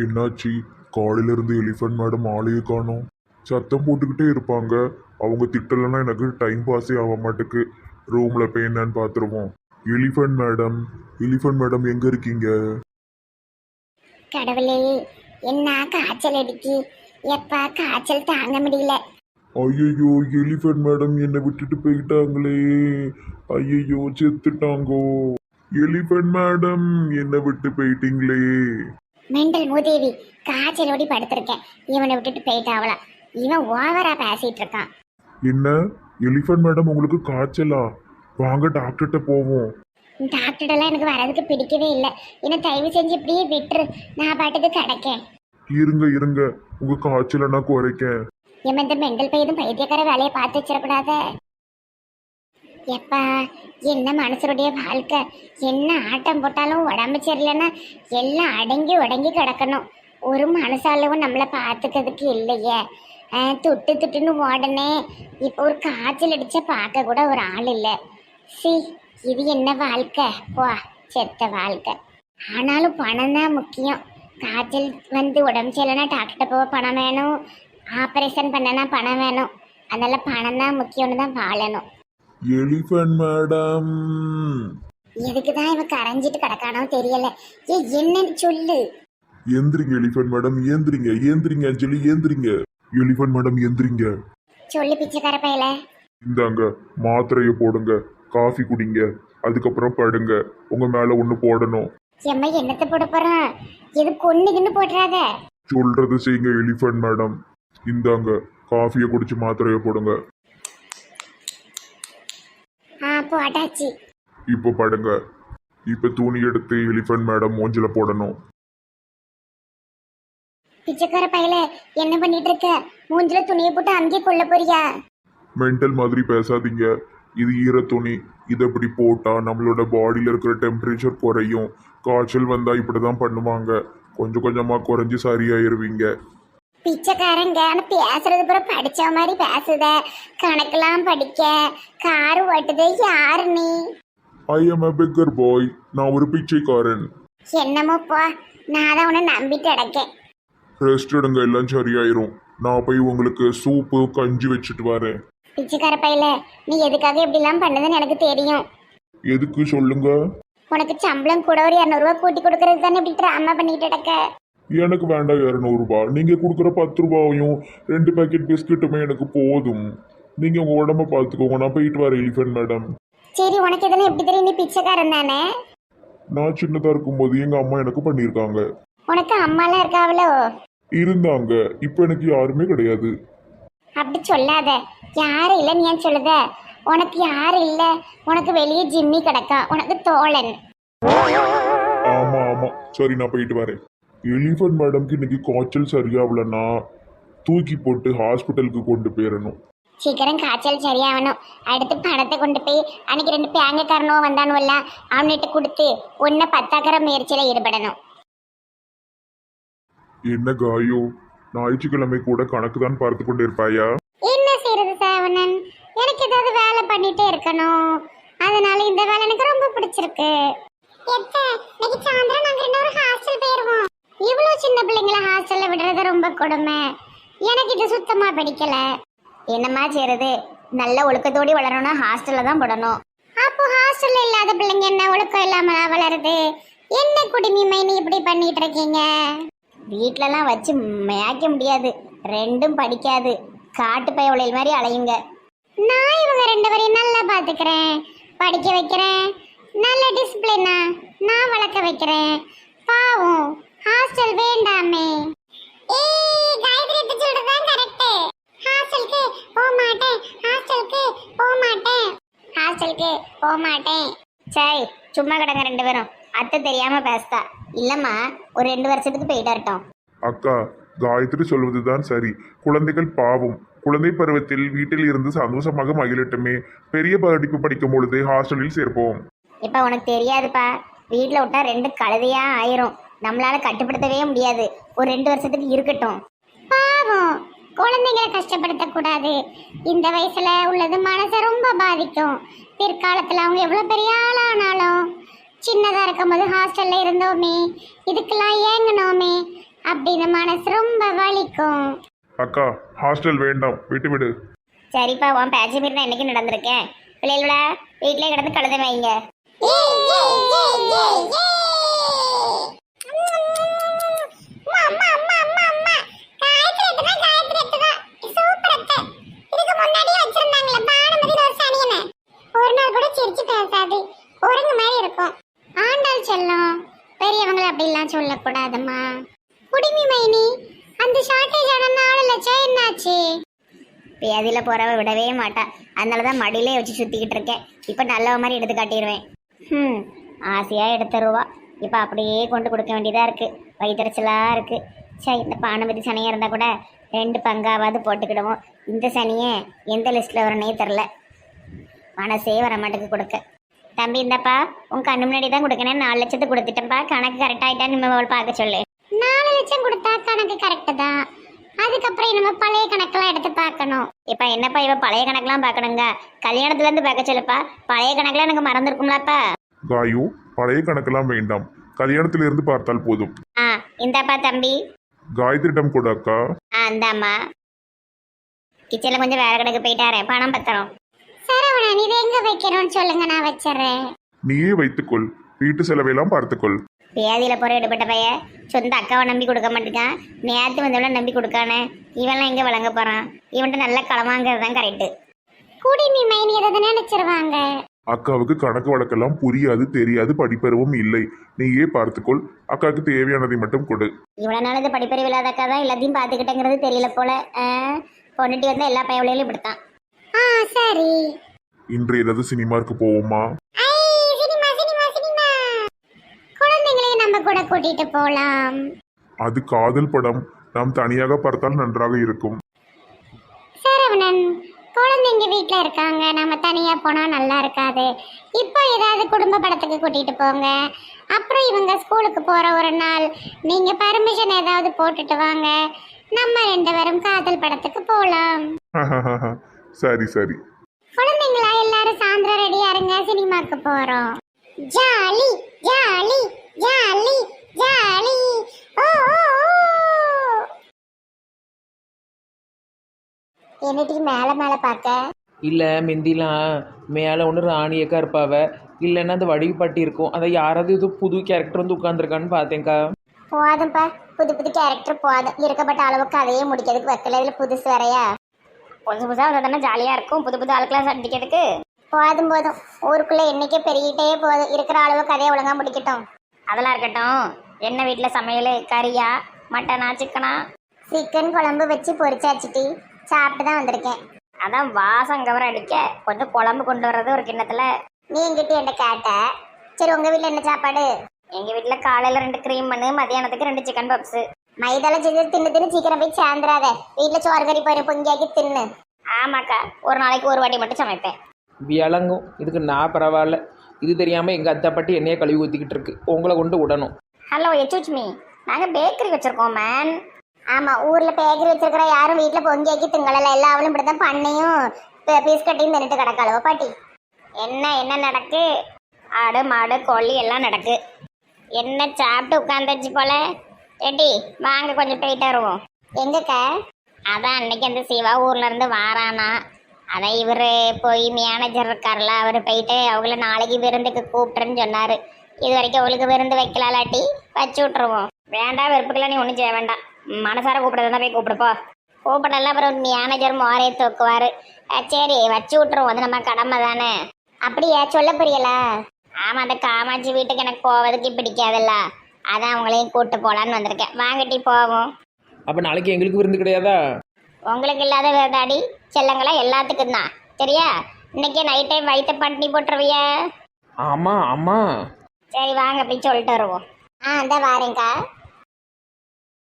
என்னாச்சு? காலையில இருந்து எலிஃபண்ட் மேடம் ஆளையே காணோம். சத்தம் போட்டுக்கிட்டே இருப்பாங்க. அவங்க திட்டலைன்னா எனக்கு டைம் பாஸே ஆக மாட்டுக்கு. ரூம்ல போய் என்னன்னு பார்த்துருவோம். எலிஃபண்ட் மேடம், எலிஃபண்ட் மேடம் எங்க இருக்கீங்க? கடவுளே, என்ன காய்ச்சல் அடிக்கி. எப்பா காய்ச்சல் தாங்க முடியல. ஐயோ, எலிஃபண்ட் மேடம் என்னை விட்டுட்டு போயிட்டாங்களே. ஐயோ, செத்துட்டாங்கோ. எலிஃபண்ட் மேடம் என்னை விட்டு போயிட்டீங்களே. மெண்டல் மூதேவி, காய்ச்சலோடி படுத்திருக்கேன். இவனை விட்டுட்டு போயிட்டாவலாம். இவன் ஓவரா பேசிட்டு இருக்கான். என்ன? எலிஃபண்ட் மேடம் உங்களுக்கு காய்ச்சலா? வாங்க டாக்டர்கிட்ட போவோம். டாக்டர்லாம் எனக்கு வரதுக்கு பிடிக்கவே இல்லை. என்ன தயவு செஞ்சு இப்படியே விட்டுரு, நான் பாட்டுக்கு கிடக்கேன். இருங்க இருங்க, உங்க காய்ச்சலை நான் குறைக்கேன். இவன் இந்த மெண்டல் பையதும் பைத்தியக்கார வேலையை பார்த்து வச்சிடக்கூடாத. எப்பா, என்ன மனுஷருடைய வாழ்க்கை. என்ன ஆட்டம் போட்டாலும் உடம்பு சரியில்லைன்னா எல்லாம் அடங்கி உடங்கி கிடக்கணும். ஒரு மனசாலவும் நம்மளை பார்த்துக்கிறதுக்கு இல்லையே. துட்டு துட்டுன்னு ஓடனே. இப்போ ஒரு காய்ச்சல் அடிச்ச பார்க்க கூட ஒரு ஆள் இல்லை. சி, இது என்ன வாழ்க்கை? போ, செத்த வாழ்க்கை. ஆனாலும் பணம் தான் முக்கியம். காய்ச்சல் வந்து உடம்பு சரியில்லைன்னா டாக்டர்கிட்ட போக பணம் வேணும். ஆப்ரேஷன் பண்ணனா பணம் வேணும். அதனால பணம் தான் முக்கியம்னு தான் வாழணும். எலிஃபண்ட் மேடம், எதுக்கு தான் இவன் கரைஞ்சிட்டு கிடக்கானோ தெரியல. என்னன்னு சொல்லு. எந்திரிங்க எலிஃபண்ட் மேடம், ஏந்திரிங்க ஏந்திரிங்க அஞ்சலி, ஏந்திரிங்க. எலிஃபண்ட் மேடம் எந்திரிங்க. சொல்லு பிச்சைக்கார பையல. இந்தாங்க மாத்திரையை போடுங்க, காஃபி குடிங்க, அதுக்கப்புறம் படுங்க. உங்க மேல ஒண்ணு போடணும். எம்மா என்னத்தை போட போறான்? எது கொன்னுக்குன்னு போட்டுறாத. சொல்றது செய்யுங்க எலிஃபண்ட் மேடம். இந்தாங்க காஃபியை குடிச்சு மாத்திரையை போடுங்க. போட்டாச்சு. இப்போ படுங்க. இப்ப துணி எடுத்து எலிஃபண்ட் மேடம் மூஞ்சில போடணும். பிச்சைக்கார பையல, என்ன பண்ணிட்டு இருக்க? மூஞ்சில துணியை போட்டு அங்கேயே கொல்ல போறியா? மென்டல் மாதிரி பேசாதீங்க. இது ஈர துணி. இதை இப்படி போட்டா நம்மளோட பாடியில இருக்கிற டெம்பரேச்சர் குறையும். காய்ச்சல் வந்தா இப்படிதான் பண்ணுவாங்க. கொஞ்சம் கொஞ்சமா குறைஞ்சி சரியாயிருவீங்க. பிச்சைக்காரங்க பேசுறது பிற படிச்ச மாதிரி பேசுத. கணக்கெல்லாம் படிக்க காரு ஓட்டுது. யாரு நீ? I am a beggar boy. நான் ஒரு பிச்சைக்காரன். என்னமோ போ, நான் தான் உன்னை நம்பிட்டு அடக்கேன். ரெஸ்ட் எடுங்க, எல்லாம் சரியாயிரும். நான் போய் உங்களுக்கு சூப்பு கஞ்சி வச்சுட்டு வரேன். பிச்சைக்கார பையல, நீ எதுக்காக இப்படிலாம் பண்ணதுன்னு எனக்கு தெரியும். எதுக்கு சொல்லுங்க. உனக்கு சம்பளம் கூட ஒரு 200 ரூபா கூட்டி கொடுக்கறது தானே இப்படி ட்ராமா பண்ணிட்டு அடக்க. எனக்கு வேண்டாம் 200 ரூபாய். நீங்க கொடுக்குற 10 ரூபாயும் 2 பேக்கெட் பிஸ்கட்டுமே எனக்கு போதும். நீங்க உங்க உடம்ப பார்த்துக்கோங்க. நான் போயிட்டு வரேன் எலிஃபண்ட் மேடம். சரி, உனக்கு இதெல்லாம் எப்படி தெரியும்? நீ பிச்சைக்காரன் தானே. நான் சின்னதா இருக்கும்போது எங்க அம்மா எனக்கு பண்ணியிருக்காங்க. உனக்கு அம்மாலாம் இருக்காவளோ? இருந்தாங்க. இப்ப எனக்கு யாருமே கிடையாது. அப்படி சொல்லாத. யாரும் இல்லைன்னு ஏன் சொல்லுத? உனக்கு யாரும் இல்லை. உனக்கு வெளியே ஜிம்மி கிடக்கா. உனக்கு தோழன். ஆமா ஆமா, சரி நான் போயிட்டு வரேன். எலிஃபண்ட் மேடம்க்கு இன்னைக்கு காய்ச்சல் சரியாகலன்னா தூக்கி போட்டு ஹாஸ்பிட்டலுக்கு கொண்டு போயிடணும். சீக்கிரம் காய்ச்சல் சரியாகணும். அடுத்து பணத்தை கொண்டு போய் அன்னைக்கு 2 பேங்கக்காரனோ வந்தானுவல்ல, அவன்கிட்ட கொடுத்து ஒன்றை 10ஆக்கிற முயற்சியில் ஈடுபடணும். என்ன காயோ, ஞாயிற்றுக்கிழமை கூட கணக்கு தான் பார்த்து கொண்டு இருப்பாயா? என்ன செய்யறது சேவனன்? எனக்கு ஏதாவது வேலை பண்ணிட்டே இருக்கணும். அதனால இந்த வேலை எனக்கு ரொம்ப பிடிச்சிருக்கு. இவ்வளவு சின்ன பிள்ளைங்களை ஹாஸ்டல்ல விடுறது ரொம்ப கொடுமை. எனக்கு இது சுத்தமா பிடிக்கல. என்னமா செய்யறது? நல்ல ஒழுக்கத்தோடி வளரணும்னா ஹாஸ்டல்ல தான் விடணும். அப்போ ஹாஸ்டல்ல இல்லாத பிள்ளைங்க என்ன ஒழுக்கம் இல்லாம வளருது? என்ன குடிமைமை நீ இப்படி பண்ணிட்டு இருக்கீங்க? வீட்டிலலாம் வச்சு மேய்க்க முடியாது. ரெண்டும் படிக்காது. காட்டு பய உளையல் மாதிரி அலையுங்க. நான் இவங்க 2 பேரையும் நல்லா பாத்துக்கிறேன், படிக்க வைக்கிறேன். நல்ல டிசிப்ளினா நான் வளர்க்க வைக்கிறேன். பாவம் ஹாஸ்டல் வேண்டாமே. ஏய் காயத்ரி அத்தை சொல்றதுதான் கரெக்ட். ஹாஸ்டலுக்கு போக மாட்டேன். ஹாஸ்டலுக்கு போக மாட்டேன். ஹாஸ்டலுக்கு போக மாட்டேன். சரி, சும்மா கிடங்க 2 பேரும். அத்தை தெரியாம பேசுதா. இல்லம்மா, ஒரு 2 வருஷத்துக்கு போயிட்டு வரட்டும். அக்கா, காயத்ரி சொல்வதுதான் சரி. குழந்தைகள் பாவம். குழந்தை பருவத்தில் வீட்டில் இருந்து சந்தோஷமாக மகிழட்டுமே. பெரிய படிப்பு படிக்கும் பொழுது ஹாஸ்டலில் சேர்ப்போம். இப்ப உனக்கு தெரியாதுப்பா, வீட்டில் விட்டா 2 கழுதையா ஆயிரும். நம்மளால கட்டுப்படுத்தவே முடியாது. ஒரு 2 வருஷத்துக்கு இருக்கட்டும். பாவம், குழந்தைங்களை கஷ்டப்படுத்தக்கூடாது. இந்த வயசுல உள்ளது மனசை ரொம்ப பாதிக்கும். பிற்காலத்துல அவங்க எவ்வளவு பெரிய ஆளானாலும் சின்னதா இருக்கும்போது ஹாஸ்டல்ல இருந்தோமே, இதுக்கெல்லாம் ஏங்கனோமே, அப்படின்னு மனசு ரொம்ப வலிக்கும். அக்கா ஹாஸ்டல் வேண்டாம், விட்டு விடு. சரிப்பா, உன் பேச்சு மீறி நான் இன்னைக்கு நடந்திருக்கேன். பிள்ளைகளோட வீட்டிலே கிடந்து கழுத வைங்க. ஒரு நாள் கூட சிரிச்சு பேசாது, ஒருங்க மாதிரி இருக்கும். ஆண்டாள் செல்லம், பெரியவங்களை அப்படிலாம் சொல்லக்கூடாதும்மா. குடிமி மைனி, அந்த ஷார்ட்டேஜ் ஆன 4 லட்சம் என்னாச்சு? பேதியில் போறவ விடவே மாட்டா, அதனால தான் மடியிலே வச்சு சுற்றிக்கிட்டு இருக்கேன். இப்போ நல்ல மாதிரி எடுத்து காட்டிடுவேன். ஆசையாக எடுத்துருவா, இப்போ அப்படியே கொண்டு கொடுக்க வேண்டியதாக இருக்குது. வயிற்றுச்சலாக இருக்குது. சரி, இந்த பானுமதி சனியாக இருந்தால் கூட 2 பங்காவது போட்டுக்கிடுவோம். இந்த சனியை எந்த லிஸ்ட்டில் வரனே தெரில, மனசே வர மாட்டுக்கு கொடுக்க. தம்பி இந்தப்பா, உன் கண்ணு முன்னாடி தான் கொடுக்கணும். 4 லட்சத்துக்கு கொடுத்துட்டேன்ப்பா, கணக்கு கரெக்டாகிட்டா நம்ம பார்க்க சொல்லு. 4 லட்சம் கொடுத்தா கணக்கு கரெக்டு தான். அதுக்கப்புறம் நம்ம பழைய கணக்கெல்லாம் எடுத்து பார்க்கணும். இப்போ என்னப்பா இவ பழைய கணக்கெல்லாம் பார்க்கணுங்க? கல்யாணத்துலேருந்து பார்க்க சொல்லுப்பா. பழைய கணக்கெல்லாம் எனக்கு மறந்துருக்கும்லப்பா. காயு, பழைய கணக்கெல்லாம் வேண்டாம், கல்யாணத்திலிருந்து பார்த்தால் போதும். இந்தாப்பா தம்பி. காயத்ரியிடம் கூட அக்கா. இந்தாம்மா. கிச்சனில் கொஞ்சம் வேற கணக்கு போயிட்டாரே, பணம் பத்திரம். சரவணன், இதை எங்க வைக்கிறோன்னு சொல்லுங்க, நான் வச்சிடறேன். நீயே வைத்துக்கொள், வீட்டு செலவையெல்லாம் பார்த்துக்கொள். பேதியில் போகிற எடுப்பட்ட பைய சொந்த அக்காவை நம்பி கொடுக்க மாட்டேங்கான். நேற்று வந்தவளை நம்பி கொடுக்கானே, இவெல்லாம் எங்கே வழங்க போகிறான்? இவன்ட்டு நல்லா களமாங்கிறது தான் கரெக்டு. குடிமி மைனி எதை நினைச்சிருவாங்க. அக்காவுக்கு கணக்கு வழக்கெல்லாம் புரியாது, தெரியாது, படிப்பறிவும் இல்லை. நீயே பார்த்துக்கொள், அக்காவுக்கு தேவையானதை மட்டும் கொடு. இவ்வளோ நாள் இது படிப்பறிவு இல்லாத அக்கா தான் எல்லாத்தையும் பார்த்துக்கிட்டேங்கிறது தெரியல போல. பொண்ணுட்டி வந்து எல்லா பையவளையிலும் இப்படித்தான். சரி, இன்று ஏதாவது சினிமாவுக்கு போவோமா? நம்ம கூட கூட்டிட்டு போலாம். அது காதல் படம், நாம் தனியாக பார்த்தால் நன்றாக இருக்கும். சரவணன், குழந்தைங்க வீட்டில் இருக்காங்க, நம்ம தனியா போனா நல்லா இருக்காது. இப்போ ஏதாவது குடும்ப படத்துக்கு கூட்டிட்டு போங்க. அப்புறம் இவங்க ஸ்கூலுக்கு போற ஒரு நாள் நீங்க பர்மிஷன் ஏதாவது போட்டுட்டு வாங்க, நம்ம 2 பேரும் காதல் படத்துக்கு போலாம். சரி சரி. குழந்தைங்களா எல்லாரும் சாயந்தரம் ரெடியா இருங்க, சினிமாக்கு போறோம். Jolly jolly jolly jolly. என்னடி மேல மேல பார்க்க? இல்லை மிந்திலாம் மேலே ஒன்று ராணியக்கா இருப்பாவ, இல்லைன்னா அந்த வடிவு பாட்டி இருக்கும். அதை யாராவது இது புது கேரக்டர் வந்து உட்காந்துருக்கான்னு பார்த்தேங்க்கா. போதும்ப்பா, புது புது கேரக்டர் போதும். இருக்கப்பட்ட அளவுக்கு அதையே முடிக்கிறதுக்கு வைக்கல, இதில் புதுசு வேறையா? புதுசு புதுசாக வந்தால் தானே ஜாலியாக இருக்கும், புது புது ஆளுக்கெல்லாம் சந்திக்கிறதுக்கு. போதும் போதும், ஊருக்குள்ளே என்னைக்கே பெருகிட்டே போதும். இருக்கிற அளவுக்கு அதே ஒழுங்காக முடிக்கட்டும். அதெல்லாம் இருக்கட்டும். என்ன வீட்டில் சமையல்? கறியா, மட்டனா, சிக்கனா? சிக்கன் குழம்பு வச்சு பொரிச்சாச்சுட்டி, சாப்பிட்டு தான் வந்திருக்கேன். அதான் வாசம் கவர அடிக்க கொஞ்சம் குழம்பு கொண்டு வர்றது ஒரு கிண்ணத்தில். நீ எங்கிட்ட என்ன கேட்ட? சரி, உங்கள் வீட்டில் என்ன சாப்பாடு? எங்கள் வீட்டில் காலையில் 2 க்ரீம் பண்ணு, மதியானத்துக்கு 2 சிக்கன் பப்ஸு. மைதால செஞ்சு தின்னு சீக்கிரம் போய் சேர்ந்துடாத. வீட்டில் சோறு கறி போயிரு, பொங்கியாக்கி தின்னு. ஆமாக்கா, ஒரு நாளைக்கு ஒரு வாட்டி மட்டும் சமைப்பேன். விளங்கும், இதுக்கு நான் பரவாயில்ல. இது தெரியாமல் எங்கள் அத்தை பாட்டி என்னையே கழுவி ஊற்றிக்கிட்டு இருக்கு. உங்களை கொண்டு விடணும். ஹலோ எச்சுச்மி, நாங்கள் பேக்கரி வச்சுருக்கோம் மேன். ஆமாம், ஊரில் பேக்கரி வச்சிருக்கிற யாரும் வீட்டில் பொங்கியாக்கி திங்களல. எல்லா அவளும் இப்படி தான் பண்ணையும் பீஸ் கட்டியும் தின்னுட்டு கிடக்காளவோ பாட்டி. என்ன நடக்கு? ஆடு மாடு கோழி எல்லாம் நடக்கு. என்ன சாப்பிட்டு உட்காந்துச்சு போல. ஏட்டி வாங்க கொஞ்சம் போயிட்டு வருவோம். எங்கக்க? அதான் அன்னைக்கு அந்த சிவா ஊர்ல இருந்து வாரானா, அதான் இவர் போய் மேனேஜர் இருக்கார்ல, அவர் போயிட்டு அவங்கள நாளைக்கு விருந்துக்கு கூப்பிட்டுருன்னு சொன்னார். இது வரைக்கும் அவளுக்கு விருந்து வைக்கலாட்டி வச்சு விட்ருவோம். வேண்டாம், வெறுப்புக்கெல்லாம் நீ ஒன்றும் செய்ய வேண்டாம். மனசார கூப்பிட்றதா போய் கூப்பிடுப்போ. கூப்பிடலாம், அப்புறம் மேனேஜர் மோரே தூக்குவார். சரி வச்சு விட்ருவோம், அது நம்ம கடமை தானே. அப்படியே சொல்ல புரியலா? ஆமாம், அந்த காமாட்சி வீட்டுக்கு எனக்கு போவதுக்கு பிடிக்காதுல்ல, அதான் அவங்களையும் கூப்பிட்டு போகலான்னு வந்திருக்கேன். வாங்கட்டி போவோம். அப்போ நாளைக்கு எங்களுக்கு விருந்து கிடையாதா? உங்களுக்கு இல்லாத விருந்தாடி செல்லங்களா எல்லாத்துக்கும் தான், சரியா? இன்னைக்கே நைட் டைம் வயிற்ற பட்டினி போட்டுருவிய? ஆமாம் ஆமாம். சரி வாங்க போய் சொல்லிட்டு வருவோம். அந்த வாரேங்க்கா.